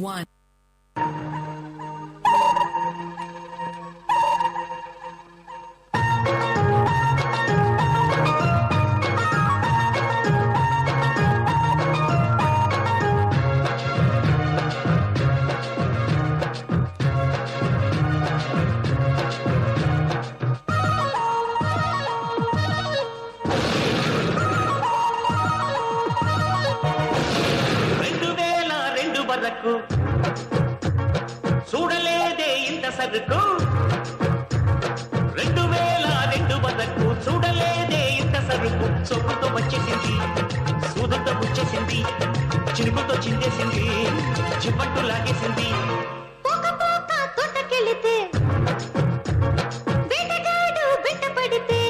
1. వరకు చూడలేదే ఇంత సరుకు 2002 వరకు చూడలేదే ఇంత సరుకు సొప్పుతో వచ్చేసింది సూదుతో వచ్చేసింది చినుకుతో చిందేసింది చిప్పట్టు లాగేసింది తోటకెళితే వేటగాడు బిడ్డ పడితే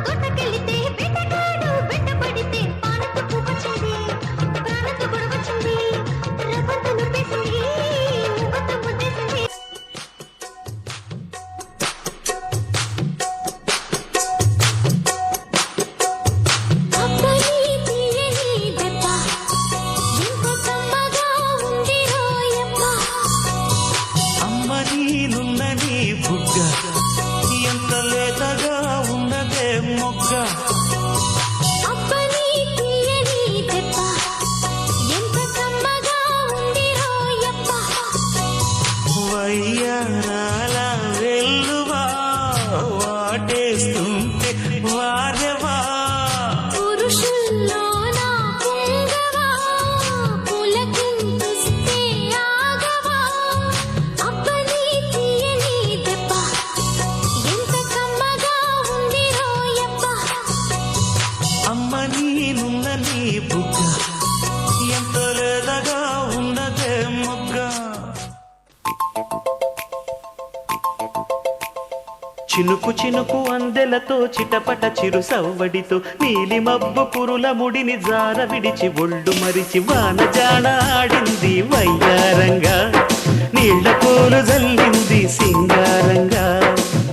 తోటకెళితే వేటగాడు బిడ్డ పడితే పానకు పువ్వొచ్చింది ప్రాణకు గొడవచ్చింది రవ్వంత నువ్వేసింది మువ్వతో ముద్దేసింది ఎంత లేతగా ఉన్నదే మొగ్గ అబ్బని తీయని దెబ్బ ఎంత కమ్మగా ఉంది రోయప్ప వయ్యారాల వెల్లువా వాటేస్తుంటే వారెవా పురుషుల్లోన పొంగవా పులకింతుస్తే ఆగవా అబ్బని తీయని దెబ్బ అమ్మ నీనున్న నీ బుగ్గ ఎంత లేదగా ఉన్నదే మొగ్గ చినుకు చినుకు అందెలతో చిటపట చిరు సవ్వడితో నీలి మబ్బు పురుల ముడిని జార విడిచి ఒళ్ళు మరిచి వాన జాడ ఆడింది వయ్యారంగా నీళ్ల పూలు జల్లింది సింగారంగా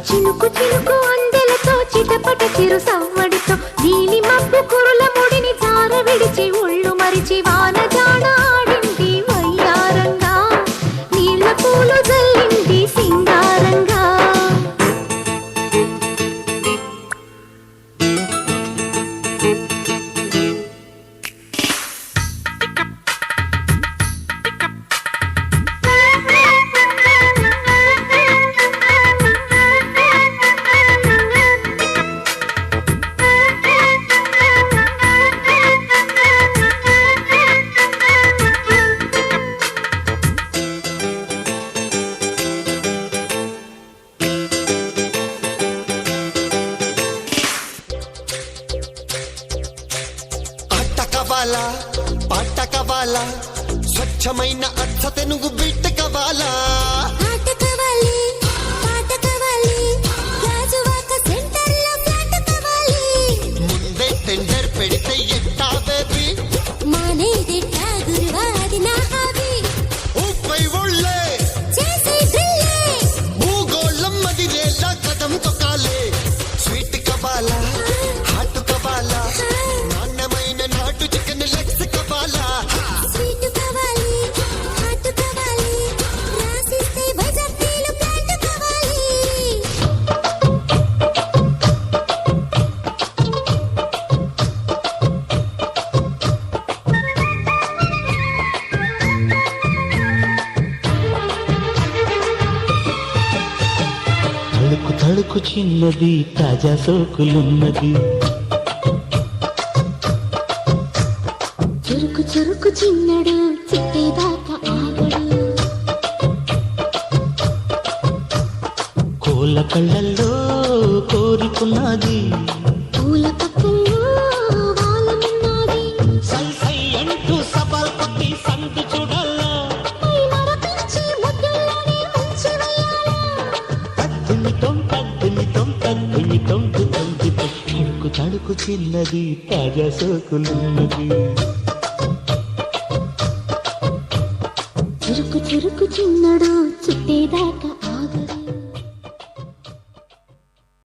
చినుకు చినుకు అందెలతో చిటపట చిరు సవ్వడితో నీలి మబ్బు కురుల ముడిని జార విడిచి ఒళ్ళు మరిచి వాన జాడ ఆడింది వయ్యారంగా నీళ్ల పూలు జల్లింది సింగారంగా పాట కవాలా స్వచ్ఛమైన అర్థ తెనుగు బిడ్డ కవాలా పాట కవాలి పాట కవాలి రాజువాక సెంటర్లో ఫ్లాట్ కవాలి ముందే టెండర్ పెడితే ఎట్టా బేబీ మానేదెట్టా గురువాది నా హాబీ ఊపై ఒళ్ళే చేసే డ్రిల్లే భూగోళం మదిరేలా కదం తొక్కాలే స్వీట్ కవాలా హాట్ కవాలా నాణ్యమైన నాటు చికెన్ లెగ్స్ కవాలా స్వీట్ కవాలి హాట్ కవాలి రాసిస్తే వైజాగ్లో ప్లాట్ కవాలి తళుకు తళుకు చిన్నది తాజా సోకులున్నది చురుకు చురుకు చిన్నడు చిట్టేదాకా ఆగడు కోళ్ళ కళ్ళల్లో కోరికున్నది పూల పక్కల్లో వాలమున్నది సై సై అంటూ సవాల్ కొట్టి సందు చూడాలా పై మరపించి ముద్దుల్లోనే ముంచి వెయ్యాలా తద్దుమితం తద్దుమితం తడుకు తడుకు చిన్నది తాజా సోకులున్నది